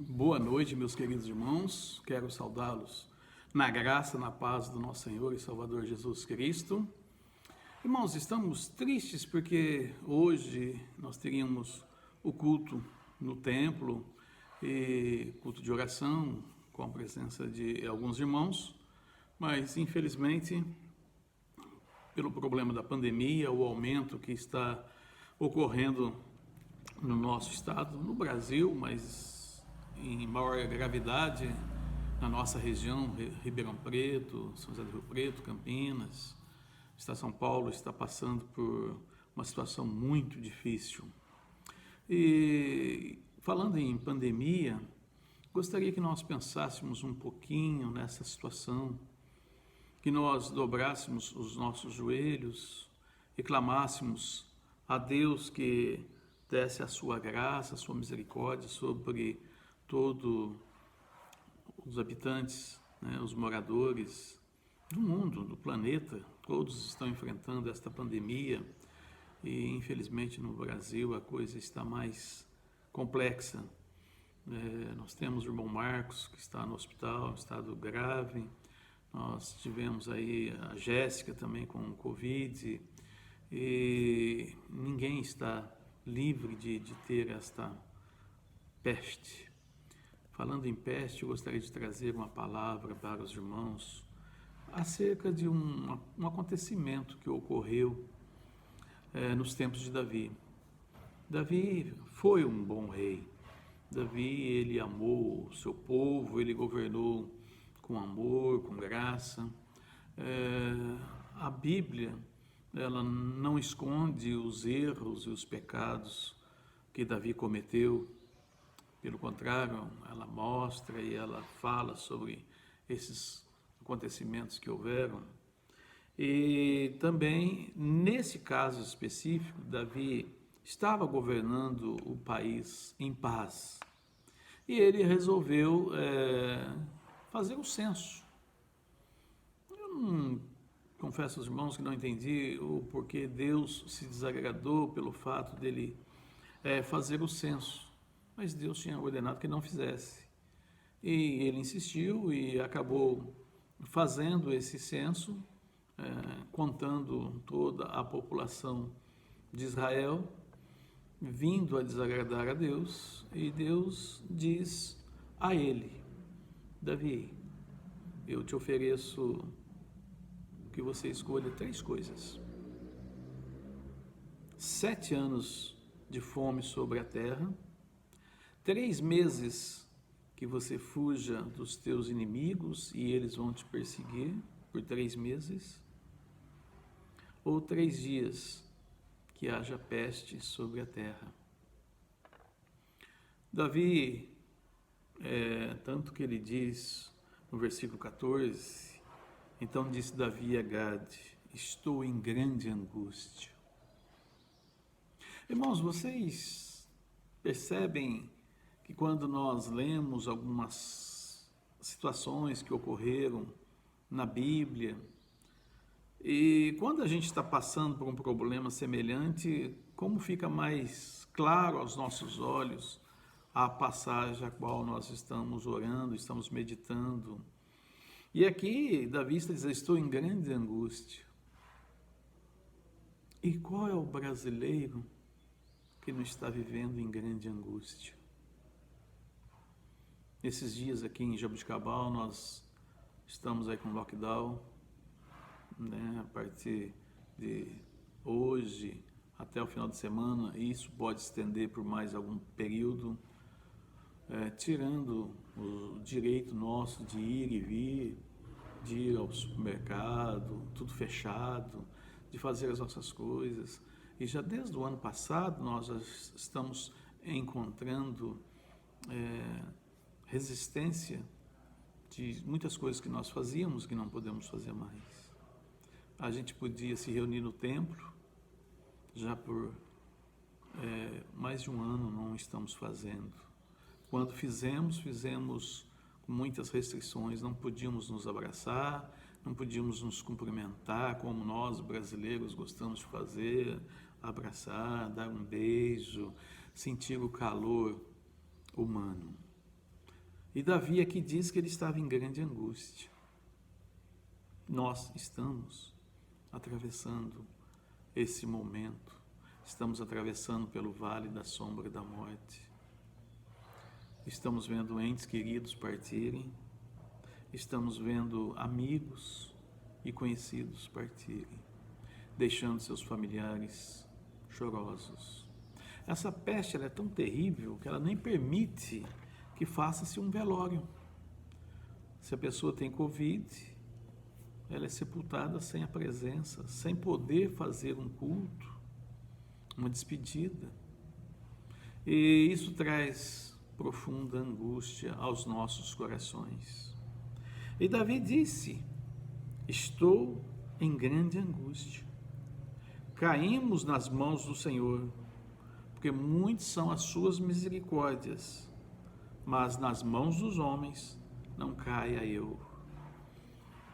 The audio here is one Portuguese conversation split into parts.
Boa noite, meus queridos irmãos. Quero saudá-los na graça, na paz do nosso Senhor e Salvador Jesus Cristo. Irmãos, estamos tristes porque hoje nós teríamos o culto no templo e culto de oração com a presença de alguns irmãos, mas infelizmente, pelo problema da pandemia, o aumento que está ocorrendo no nosso estado, no Brasil, mas em maior gravidade na nossa região, Ribeirão Preto, São José do Rio Preto, Campinas, o estado de São Paulo está passando por uma situação muito difícil. E falando em pandemia, gostaria que nós pensássemos um pouquinho nessa situação, que nós dobrássemos os nossos joelhos e clamássemos a Deus que desse a sua graça, a sua misericórdia sobre todos os habitantes, os moradores do mundo, do planeta. Todos estão enfrentando esta pandemia e, infelizmente, no Brasil a coisa está mais complexa. Nós temos o irmão Marcos, que está no hospital, em estado grave. Nós tivemos aí a Jéssica também com Covid e ninguém está livre de ter esta peste. Falando em peste, eu gostaria de trazer uma palavra para os irmãos acerca de um acontecimento que ocorreu nos tempos de Davi. Davi foi um bom rei. Davi, ele amou o seu povo, ele governou com amor, com graça. A Bíblia, ela não esconde os erros e os pecados que Davi cometeu. Pelo contrário, ela mostra e ela fala sobre esses acontecimentos que houveram. E também, nesse caso específico, Davi estava governando o país em paz. E ele resolveu fazer o censo. Eu não confesso aos irmãos que não entendi o porquê Deus se desagradou pelo fato dele fazer o censo. Mas Deus tinha ordenado que não fizesse. E ele insistiu e acabou fazendo esse censo, contando toda a população de Israel, vindo a desagradar a Deus, e Deus diz a ele: Davi, eu te ofereço que você escolha 3 coisas. 7 anos de fome sobre a terra, 3 meses que você fuja dos teus inimigos e eles vão te perseguir por 3 meses, ou 3 dias que haja peste sobre a terra. Davi, tanto que ele diz no versículo 14, então disse Davi a Gade: estou em grande angústia. Irmãos, vocês percebem que quando nós lemos algumas situações que ocorreram na Bíblia, e quando a gente está passando por um problema semelhante, como fica mais claro aos nossos olhos a passagem a qual nós estamos orando, estamos meditando. E aqui Davi está dizendo: estou em grande angústia. E qual é o brasileiro que não está vivendo em grande angústia? Esses dias aqui em Jaboticabal nós estamos aí com lockdown, a partir de hoje até o final de semana, e isso pode estender por mais algum período, tirando o direito nosso de ir e vir, de ir ao supermercado, tudo fechado, de fazer as nossas coisas. E já desde o ano passado nós já estamos encontrando resistência de muitas coisas que nós fazíamos que não podemos fazer mais. A gente podia se reunir no templo, já por mais de um ano não estamos fazendo. Quando fizemos com muitas restrições, não podíamos nos abraçar, não podíamos nos cumprimentar como nós brasileiros gostamos de fazer, abraçar, dar um beijo, sentir o calor humano. E Davi aqui diz que ele estava em grande angústia. Nós estamos atravessando esse momento, estamos atravessando pelo vale da sombra da morte. Estamos vendo entes queridos partirem, estamos vendo amigos e conhecidos partirem, deixando seus familiares chorosos. Essa peste ela é tão terrível que ela nem permite que faça-se um velório. Se a pessoa tem Covid, ela é sepultada sem a presença, sem poder fazer um culto, uma despedida. E isso traz profunda angústia aos nossos corações. E Davi disse: estou em grande angústia. Caímos nas mãos do Senhor, porque muitas são as suas misericórdias, mas nas mãos dos homens não caia eu.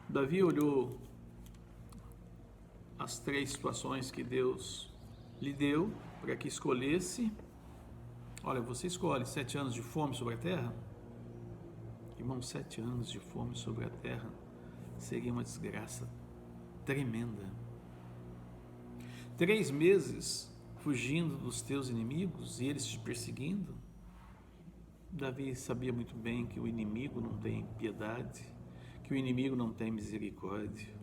Davi olhou as 3 situações que Deus lhe deu para que escolhesse. Olha, você escolhe 7 anos de fome sobre a terra? Irmão, 7 anos de fome sobre a terra seria uma desgraça tremenda. 3 meses fugindo dos teus inimigos e eles te perseguindo. Davi sabia muito bem que o inimigo não tem piedade, que o inimigo não tem misericórdia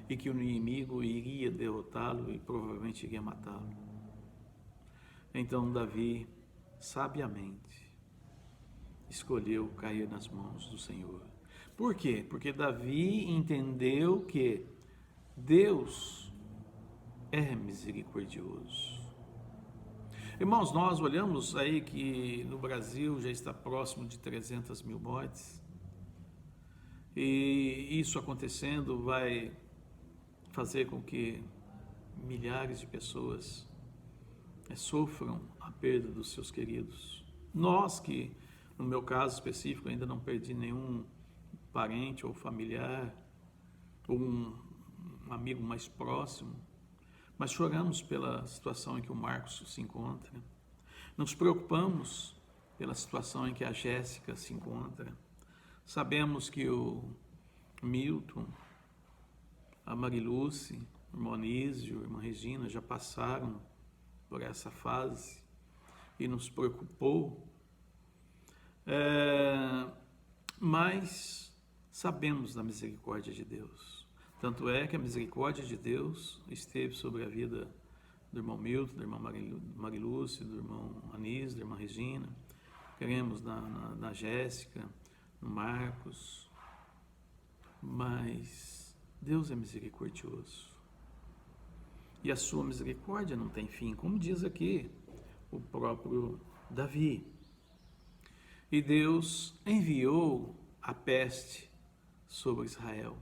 e que o inimigo iria derrotá-lo e provavelmente iria matá-lo. Então Davi, sabiamente, escolheu cair nas mãos do Senhor. Por quê? Porque Davi entendeu que Deus é misericordioso. Irmãos, nós olhamos aí que no Brasil já está próximo de 300 mil mortes, e isso acontecendo vai fazer com que milhares de pessoas sofram a perda dos seus queridos. Nós que, no meu caso específico, ainda não perdi nenhum parente ou familiar, ou um amigo mais próximo, mas choramos pela situação em que o Marcos se encontra, nos preocupamos pela situação em que a Jéssica se encontra, sabemos que o Milton, a Mariluce, o irmão Anísio, a irmã Regina já passaram por essa fase e nos preocupou, mas sabemos da misericórdia de Deus. Tanto é que a misericórdia de Deus esteve sobre a vida do irmão Milton, da irmã Mariluce, do irmão Anísio, da irmã Regina. Cremos na Jéssica, no Marcos, mas Deus é misericordioso. E a sua misericórdia não tem fim, como diz aqui o próprio Davi. E Deus enviou a peste sobre Israel.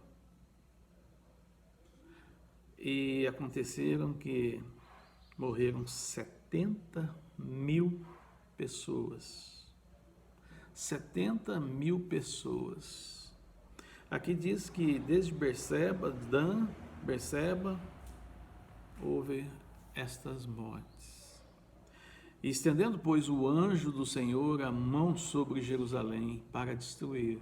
E aconteceram que morreram 70 mil pessoas. 70 mil pessoas. Aqui diz que desde Berseba, Dan, Berseba, houve estas mortes. E estendendo, pois, o anjo do Senhor a mão sobre Jerusalém para destruir,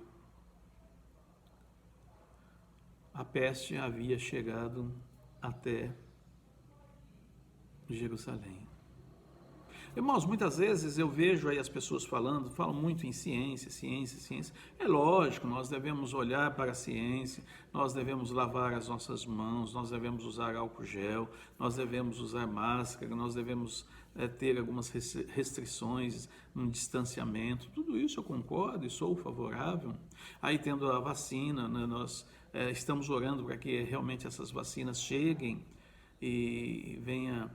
a peste havia chegado até Jerusalém. Irmãos, muitas vezes eu vejo aí as pessoas falam muito em ciência, ciência, ciência. É lógico, nós devemos olhar para a ciência, nós devemos lavar as nossas mãos, nós devemos usar álcool gel, nós devemos usar máscara, nós devemos ter algumas restrições, um distanciamento. Tudo isso eu concordo e sou favorável. Aí tendo a vacina, né, nós estamos orando para que realmente essas vacinas cheguem e venha...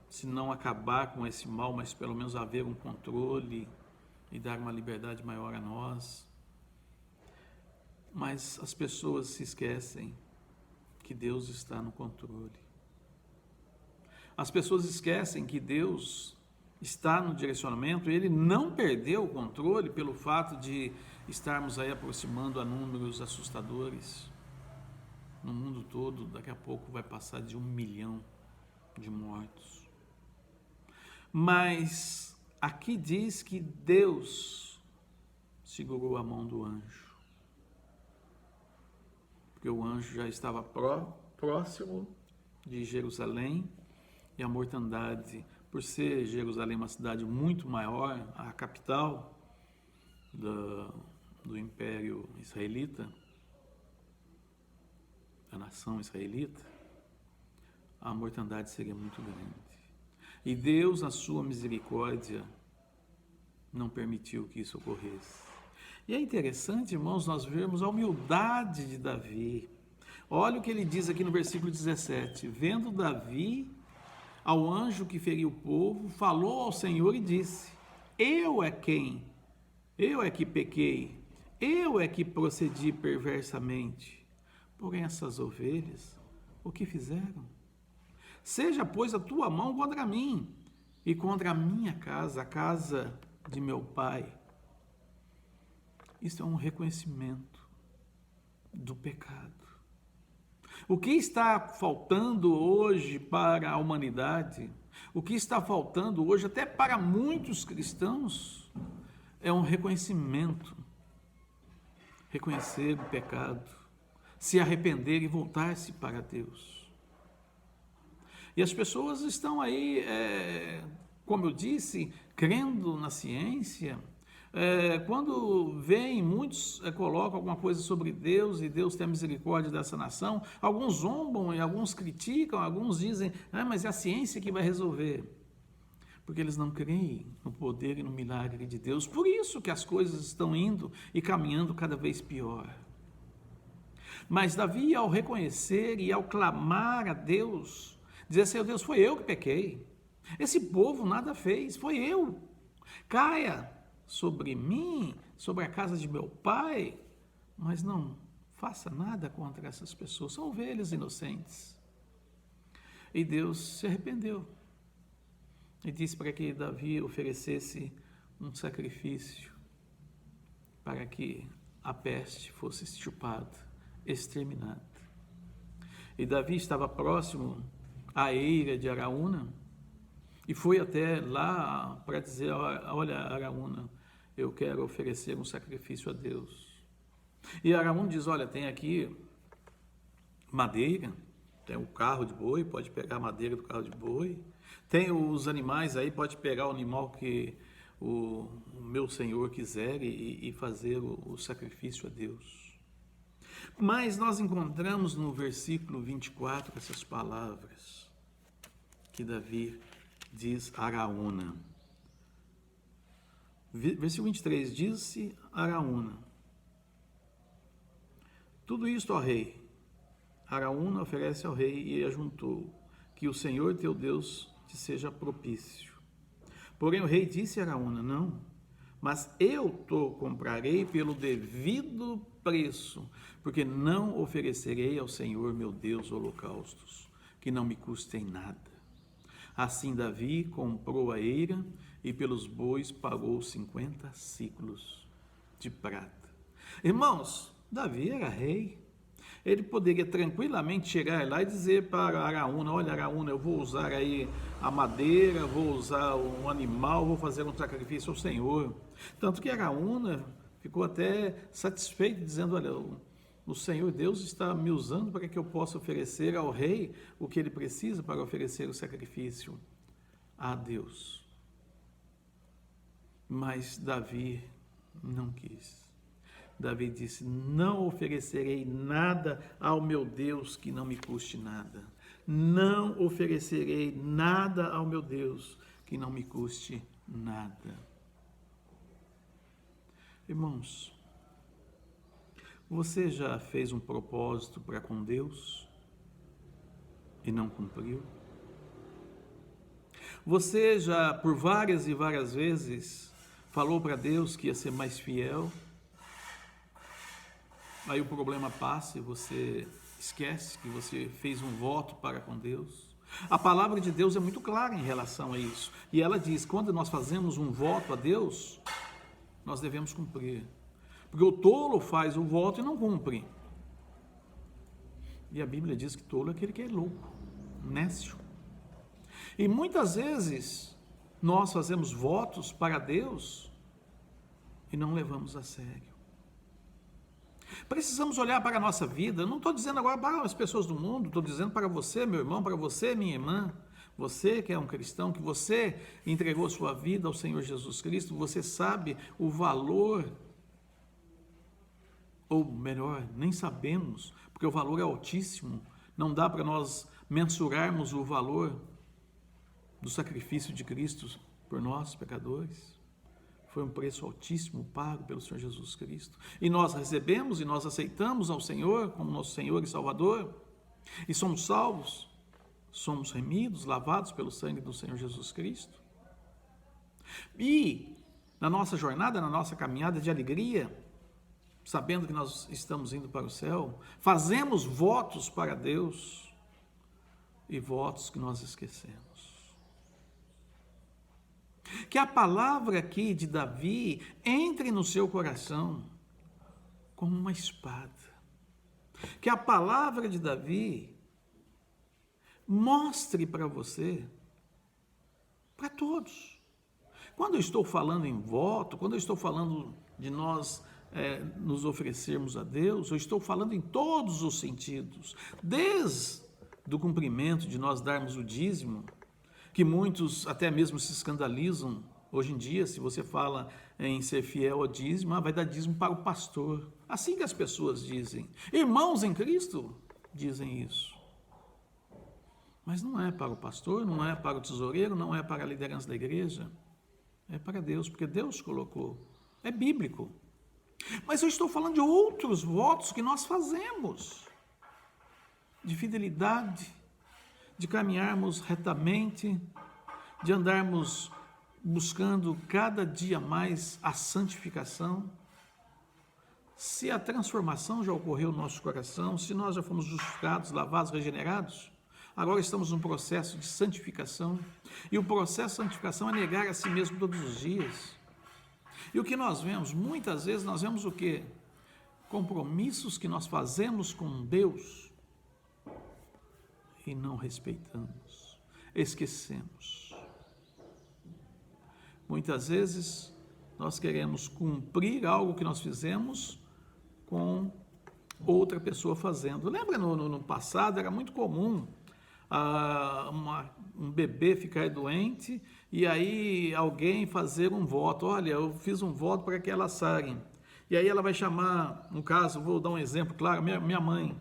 se não acabar com esse mal, mas pelo menos haver um controle e dar uma liberdade maior a nós. Mas as pessoas se esquecem que Deus está no controle. As pessoas esquecem que Deus está no direcionamento, Ele não perdeu o controle pelo fato de estarmos aí aproximando a números assustadores. No mundo todo, daqui a pouco vai passar de 1 milhão de mortos. Mas aqui diz que Deus segurou a mão do anjo. Porque o anjo já estava próximo de Jerusalém e a mortandade, por ser Jerusalém uma cidade muito maior, a capital do Império Israelita, da nação israelita, a mortandade seria muito grande. E Deus, na sua misericórdia, não permitiu que isso ocorresse. E é interessante, irmãos, nós vermos a humildade de Davi. Olha o que ele diz aqui no versículo 17. Vendo Davi ao anjo que feriu o povo, falou ao Senhor e disse: Eu é que pequei, eu é que procedi perversamente. Porém, essas ovelhas, o que fizeram? Seja, pois, a tua mão contra mim e contra a minha casa, a casa de meu pai. Isso é um reconhecimento do pecado. O que está faltando hoje para a humanidade, o que está faltando hoje até para muitos cristãos, é um reconhecimento. Reconhecer o pecado, se arrepender e voltar-se para Deus. E as pessoas estão aí, como eu disse, crendo na ciência. Quando vem, muitos colocam alguma coisa sobre Deus e Deus tem a misericórdia dessa nação, alguns zombam e alguns criticam, alguns dizem, mas é a ciência que vai resolver. Porque eles não creem no poder e no milagre de Deus. Por isso que as coisas estão indo e caminhando cada vez pior. Mas Davi, ao reconhecer e ao clamar a Deus, dizer: Senhor Deus, foi eu que pequei. Esse povo nada fez, foi eu. Caia sobre mim, sobre a casa de meu pai, mas não faça nada contra essas pessoas, são ovelhas inocentes. E Deus se arrependeu e disse para que Davi oferecesse um sacrifício para que a peste fosse extirpada, exterminada. E Davi estava próximo à eira de Araúna e foi até lá para dizer: olha, Araúna, eu quero oferecer um sacrifício a Deus. E Araúna diz: olha, tem aqui madeira, tem o carro de boi, pode pegar a madeira do carro de boi, tem os animais aí, pode pegar o animal que o meu senhor quiser e fazer o sacrifício a Deus. Mas nós encontramos no versículo 24 essas palavras que Davi diz a Araúna. Versículo 23, disse Araúna: tudo isto, ó rei. Araúna oferece ao rei e ajuntou: que o Senhor teu Deus te seja propício. Porém o rei disse a Araúna: não, mas eu te comprarei pelo devido preço, porque não oferecerei ao Senhor meu Deus holocaustos, que não me custem nada. Assim Davi comprou a eira e pelos bois pagou 50 siclos de prata. Irmãos, Davi era rei. Ele poderia tranquilamente chegar lá e dizer para Araúna: olha, Araúna, eu vou usar aí a madeira, vou usar um animal, vou fazer um sacrifício ao Senhor. Tanto que Araúna ficou até satisfeito, dizendo: olha, o Senhor Deus está me usando para que eu possa oferecer ao rei o que ele precisa para oferecer o sacrifício a Deus. Mas Davi não quis. Davi disse: não oferecerei nada ao meu Deus que não me custe nada. Não oferecerei nada ao meu Deus que não me custe nada. Irmãos, você já fez um propósito para com Deus e não cumpriu? Você já, por várias e várias vezes, falou para Deus que ia ser mais fiel? Aí o problema passa e você esquece que você fez um voto para com Deus. A palavra de Deus é muito clara em relação a isso. E ela diz: quando nós fazemos um voto a Deus, nós devemos cumprir. Porque o tolo faz o voto e não cumpre. E a Bíblia diz que tolo é aquele que é louco, nécio. E muitas vezes nós fazemos votos para Deus e não levamos a sério. Precisamos olhar para a nossa vida, não estou dizendo agora para as pessoas do mundo, estou dizendo para você, meu irmão, para você, minha irmã, você que é um cristão, que você entregou sua vida ao Senhor Jesus Cristo, você sabe o valor, ou melhor, nem sabemos, porque o valor é altíssimo, não dá para nós mensurarmos o valor do sacrifício de Cristo por nós, pecadores. Foi um preço altíssimo pago pelo Senhor Jesus Cristo. E nós recebemos e nós aceitamos ao Senhor como nosso Senhor e Salvador. E somos salvos, somos remidos, lavados pelo sangue do Senhor Jesus Cristo. E na nossa jornada, na nossa caminhada de alegria, sabendo que nós estamos indo para o céu, fazemos votos para Deus e votos que nós esquecemos. Que a palavra aqui de Davi entre no seu coração como uma espada. Que a palavra de Davi mostre para você, para todos. Quando eu estou falando em voto, quando eu estou falando de nós nos oferecermos a Deus, eu estou falando em todos os sentidos. Desde o cumprimento de nós darmos o dízimo, que muitos até mesmo se escandalizam hoje em dia, se você fala em ser fiel ao dízimo, vai dar dízimo para o pastor. Assim que as pessoas dizem. Irmãos em Cristo dizem isso. Mas não é para o pastor, não é para o tesoureiro, não é para a liderança da igreja. É para Deus, porque Deus colocou. É bíblico. Mas eu estou falando de outros votos que nós fazemos. De fidelidade, de caminharmos retamente, de andarmos buscando cada dia mais a santificação. Se a transformação já ocorreu no nosso coração, se nós já fomos justificados, lavados, regenerados, agora estamos num processo de santificação. E o processo de santificação é negar a si mesmo todos os dias. E o que nós vemos? Muitas vezes nós vemos o quê? Compromissos que nós fazemos com Deus e não respeitamos, esquecemos. Muitas vezes nós queremos cumprir algo que nós fizemos com outra pessoa fazendo. Lembra no passado era muito comum um bebê ficar doente e aí alguém fazer um voto. Olha, eu fiz um voto para que ela sare. E aí ela vai chamar, no caso, vou dar um exemplo claro, minha mãe.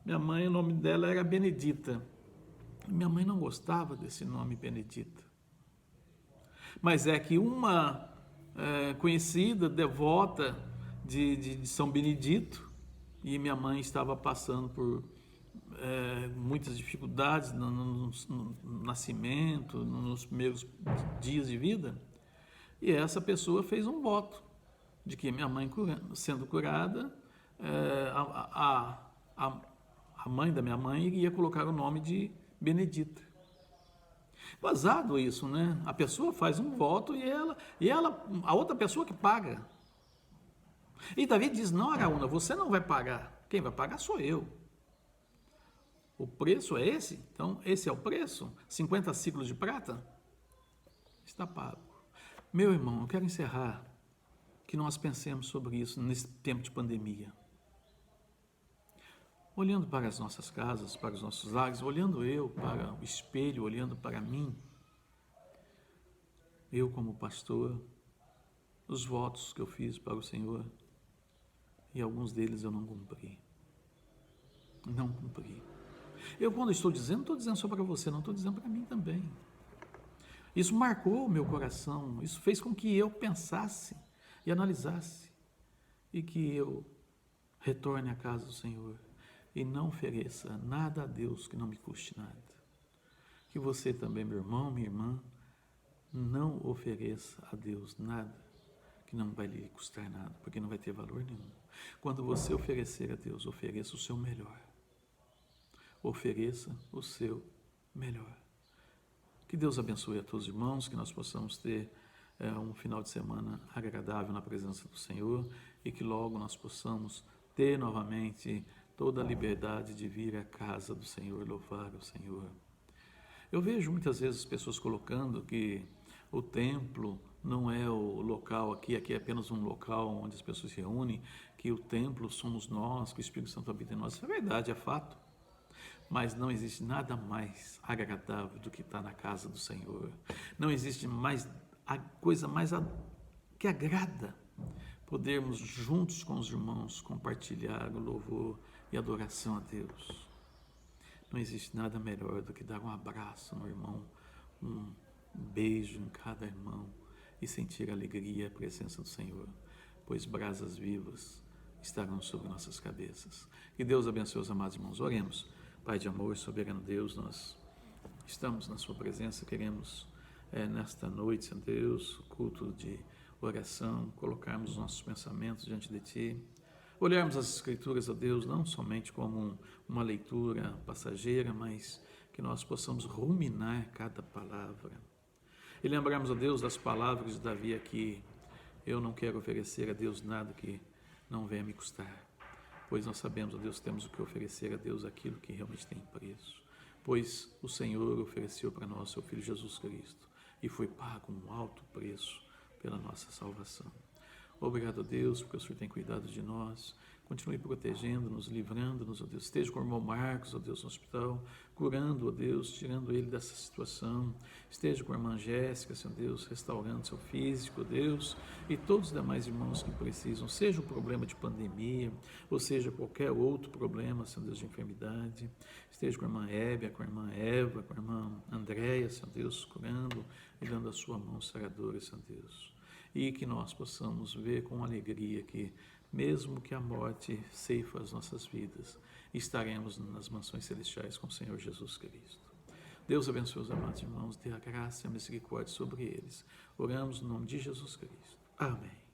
Minha mãe, o nome dela era Benedita. Minha mãe não gostava desse nome Benedita. Mas é que uma conhecida, devota de São Benedito, e minha mãe estava passando por muitas dificuldades no nascimento, nos primeiros dias de vida, e essa pessoa fez um voto de que minha mãe sendo curada, a mãe da minha mãe iria colocar o nome de Benedita. Vazado isso, né? A pessoa faz um voto e a outra pessoa que paga. E Davi diz: não, Araúna, você não vai pagar. Quem vai pagar sou eu. O preço é esse? Então, esse é o preço? 50 ciclos de prata? Está pago. Meu irmão, eu quero encerrar que nós pensemos sobre isso nesse tempo de pandemia. Olhando para as nossas casas, para os nossos lares, olhando eu para o espelho, olhando para mim, eu como pastor, os votos que eu fiz para o Senhor, e alguns deles eu não cumpri. Não cumpri. Eu quando estou dizendo, não estou dizendo só para você, não estou dizendo para mim também. Isso marcou o meu coração, isso fez com que eu pensasse e analisasse, e que eu retorne à casa do Senhor e não ofereça nada a Deus que não me custe nada. Que você também, meu irmão, minha irmã, não ofereça a Deus nada que não vai lhe custar nada, porque não vai ter valor nenhum. Quando você oferecer a Deus, ofereça o seu melhor. Ofereça o seu melhor. Que Deus abençoe a todos os irmãos, que nós possamos ter um final de semana agradável na presença do Senhor e que logo nós possamos ter novamente toda a liberdade de vir à casa do Senhor, louvar o Senhor. Eu vejo muitas vezes pessoas colocando que o templo não é o local aqui é apenas um local onde as pessoas se reúnem, que o templo somos nós, que o Espírito Santo habita em nós. Isso é verdade, é fato. Mas não existe nada mais agradável do que estar na casa do Senhor. Não existe mais a coisa mais que agrada podermos juntos com os irmãos compartilhar o louvor e adoração a Deus. Não existe nada melhor do que dar um abraço no irmão, um beijo em cada irmão e sentir a alegria e a presença do Senhor, pois brasas vivas estarão sobre nossas cabeças. Que Deus abençoe os amados irmãos. Oremos. Pai de amor, soberano Deus, nós estamos na sua presença, queremos nesta noite, Senhor Deus, culto de oração, colocarmos os nossos pensamentos diante de Ti, olharmos as Escrituras, ó Deus, não somente como uma leitura passageira, mas que nós possamos ruminar cada palavra. E lembrarmos, ó Deus, das palavras de Davi aqui: eu não quero oferecer a Deus nada que não venha me custar, pois nós sabemos, ó Deus, que temos o que oferecer a Deus aquilo que realmente tem preço, pois o Senhor ofereceu para nós seu Filho Jesus Cristo e foi pago um alto preço pela nossa salvação. Obrigado a Deus, porque o Senhor tem cuidado de nós. Continue protegendo-nos, livrando-nos, ó Deus. Esteja com o irmão Marcos, ó Deus, no hospital, curando, ó Deus, tirando ele dessa situação. Esteja com a irmã Jéssica, Senhor Deus, restaurando seu físico, ó Deus, e todos os demais irmãos que precisam, seja um problema de pandemia, ou seja qualquer outro problema, Senhor Deus, de enfermidade. Esteja com a irmã Hébia, com a irmã Eva, com a irmã Andréia, Senhor Deus, curando e dando a sua mão saradora, Senhor Deus. E que nós possamos ver com alegria que, mesmo que a morte ceifa as nossas vidas, estaremos nas mansões celestiais com o Senhor Jesus Cristo. Deus abençoe os amados irmãos, dê a graça e a misericórdia sobre eles. Oramos no nome de Jesus Cristo. Amém.